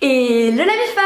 Et le Lamifa!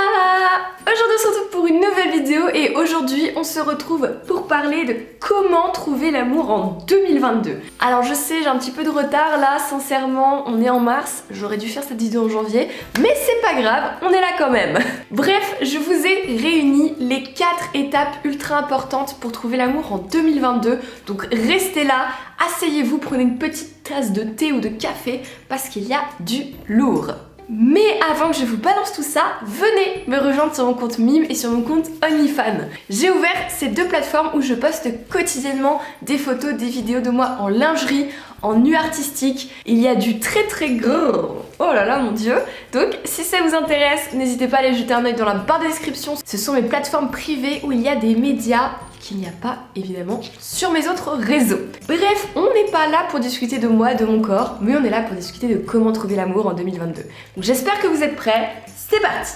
Aujourd'hui on se retrouve pour une nouvelle vidéo et aujourd'hui on se retrouve pour parler de comment trouver l'amour en 2022. Alors je sais, j'ai un petit peu de retard là, sincèrement, on est en mars, j'aurais dû faire cette vidéo en janvier, mais c'est pas grave, on est là quand même. Bref, je vous ai réuni les 4 étapes ultra importantes pour trouver l'amour en 2022, donc restez là, asseyez-vous, prenez une petite tasse de thé ou de café parce qu'il y a du lourd. Mais avant que je vous balance tout ça, venez me rejoindre sur mon compte Mime et sur mon compte OnlyFans. J'ai ouvert ces deux plateformes où je poste quotidiennement des photos, des vidéos de moi en lingerie, en nu artistique. Il y a du très gros. Oh là là mon dieu. Donc si ça vous intéresse, n'hésitez pas à aller jeter un œil dans la barre de description. Ce sont mes plateformes privées où il y a des médias qu'il n'y a pas évidemment sur mes autres réseaux. Bref, on n'est pas là pour discuter de moi, de mon corps, mais on est là pour discuter de comment trouver l'amour en 2022. Donc j'espère que vous êtes prêts, c'est parti!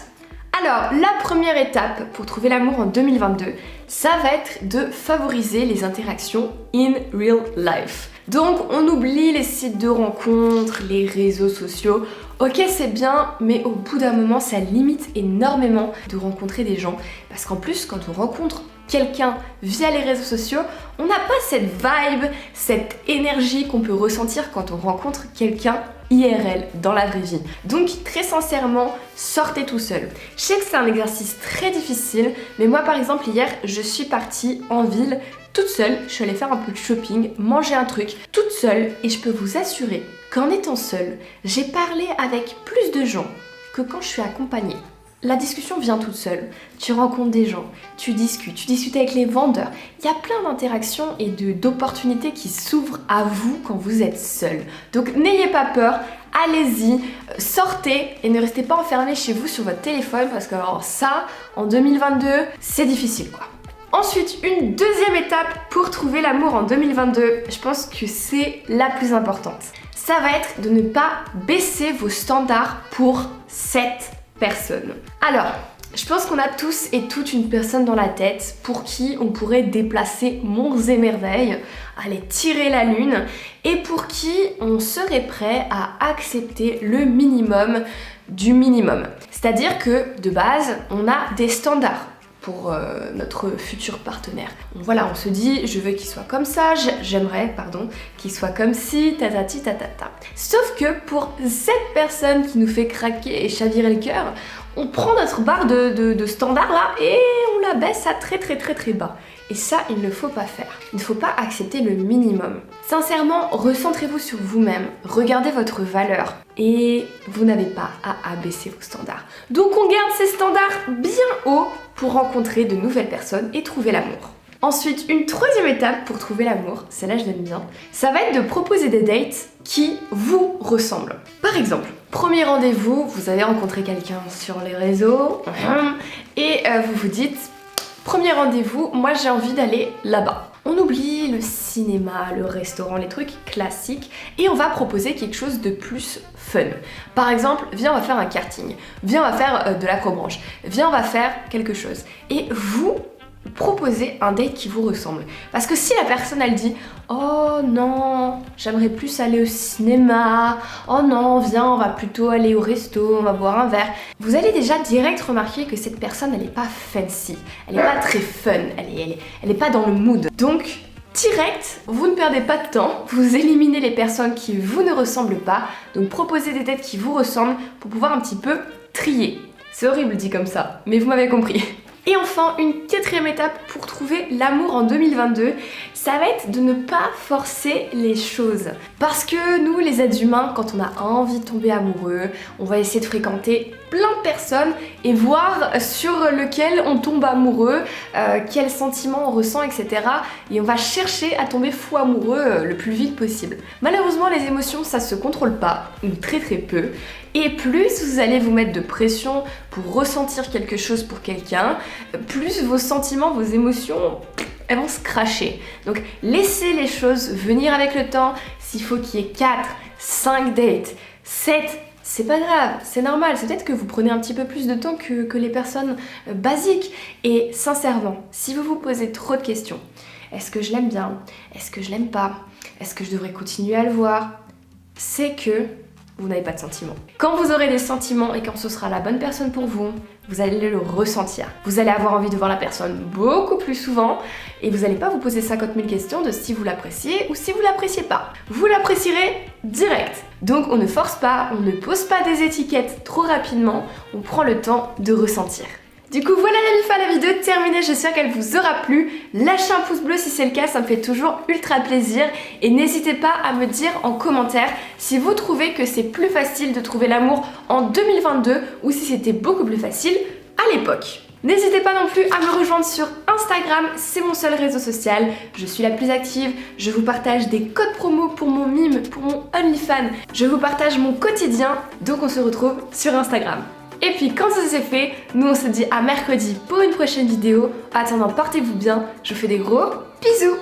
Alors, la première étape pour trouver l'amour en 2022, ça va être de favoriser les interactions in real life. Donc on oublie les sites de rencontres, les réseaux sociaux. Ok, c'est bien, mais au bout d'un moment, ça limite énormément de rencontrer des gens. Parce qu'en plus, quand on rencontre quelqu'un via les réseaux sociaux, on n'a pas cette vibe, cette énergie qu'on peut ressentir quand on rencontre quelqu'un IRL dans la vraie vie. Donc très sincèrement, sortez tout seul. Je sais que c'est un exercice très difficile, mais moi par exemple hier, je suis partie en ville toute seule, je suis allée faire un peu de shopping, manger un truc toute seule et je peux vous assurer qu'en étant seule, j'ai parlé avec plus de gens que quand je suis accompagnée. La discussion vient toute seule, tu rencontres des gens, tu discutes avec les vendeurs. Il y a plein d'interactions et d'opportunités qui s'ouvrent à vous quand vous êtes seul. Donc n'ayez pas peur, allez-y, sortez et ne restez pas enfermés chez vous sur votre téléphone parce que alors ça, en 2022, c'est difficile quoi. Ensuite, une deuxième étape pour trouver l'amour en 2022, je pense que c'est la plus importante. Ça va être de ne pas baisser vos standards pour cette personne. Alors, je pense qu'on a tous et toutes une personne dans la tête pour qui on pourrait déplacer monts et merveilles, aller tirer la lune et pour qui on serait prêt à accepter le minimum du minimum. C'est-à-dire que de base, on a des standards pour notre futur partenaire. Donc voilà, on se dit, je veux qu'il soit comme ça, j'aimerais, qu'il soit comme ci, tatati tatata. Sauf que pour cette personne qui nous fait craquer et chavirer le cœur, on prend notre barre de standard là et on la baisse à très bas. Et ça, il ne faut pas faire. Il ne faut pas accepter le minimum. Sincèrement, recentrez-vous sur vous-même, regardez votre valeur et vous n'avez pas à abaisser vos standards. Donc on garde ces standards bien hauts pour rencontrer de nouvelles personnes et trouver l'amour. Ensuite, une troisième étape pour trouver l'amour, celle-là je l'aime bien, ça va être de proposer des dates qui vous ressemblent. Par exemple, premier rendez-vous, vous avez rencontré quelqu'un sur les réseaux et vous vous dites, premier rendez-vous, moi j'ai envie d'aller là-bas. On oublie le cinéma, le restaurant, les trucs classiques et on va proposer quelque chose de plus fun. Par exemple, viens on va faire un karting, viens on va faire de l'acrobranche, viens on va faire quelque chose. Et vous proposez un date qui vous ressemble. Parce que si la personne elle dit oh non, j'aimerais plus aller au cinéma, oh non, viens, on va plutôt aller au resto, on va boire un verre, vous allez déjà direct remarquer que cette personne elle est pas fancy, elle est pas très fun, elle est pas dans le mood. Donc direct, vous ne perdez pas de temps, vous éliminez les personnes qui vous ne ressemblent pas, donc proposez des dates qui vous ressemblent pour pouvoir un petit peu trier. C'est horrible dit comme ça, mais vous m'avez compris. Et enfin, une quatrième étape pour trouver l'amour en 2022, ça va être de ne pas forcer les choses. Parce que nous, les êtres humains, quand on a envie de tomber amoureux, on va essayer de fréquenter plein de personnes et voir sur lequel on tombe amoureux, quels sentiments on ressent, etc. Et on va chercher à tomber fou amoureux le plus vite possible. Malheureusement, les émotions, ça se contrôle pas, ou très peu. Et plus vous allez vous mettre de pression pour ressentir quelque chose pour quelqu'un, plus vos sentiments, vos émotions, elles vont se cracher. Donc laissez les choses venir avec le temps. S'il faut qu'il y ait 4, 5 dates, 7, c'est pas grave, c'est normal. C'est peut-être que vous prenez un petit peu plus de temps que les personnes basiques. Et sincèrement, si vous vous posez trop de questions, est-ce que je l'aime bien? Est-ce que je l'aime pas? Est-ce que je devrais continuer à le voir? C'est que vous n'avez pas de sentiments. Quand vous aurez des sentiments et quand ce sera la bonne personne pour vous, vous allez le ressentir. Vous allez avoir envie de voir la personne beaucoup plus souvent et vous n'allez pas vous poser 50 000 questions de si vous l'appréciez ou si vous l'appréciez pas. Vous l'apprécierez direct. Donc on ne force pas, on ne pose pas des étiquettes trop rapidement, on prend le temps de ressentir. Du coup voilà les MIFA, la vidéo est terminée, j'espère qu'elle vous aura plu. Lâchez un pouce bleu si c'est le cas, ça me fait toujours ultra plaisir. Et n'hésitez pas à me dire en commentaire si vous trouvez que c'est plus facile de trouver l'amour en 2022 ou si c'était beaucoup plus facile à l'époque. N'hésitez pas non plus à me rejoindre sur Instagram, c'est mon seul réseau social, je suis la plus active, je vous partage des codes promo pour mon mime, pour mon OnlyFans, je vous partage mon quotidien, donc on se retrouve sur Instagram. Et puis quand ça c'est fait, nous on se dit à mercredi pour une prochaine vidéo. En attendant, portez-vous bien, je vous fais des gros bisous.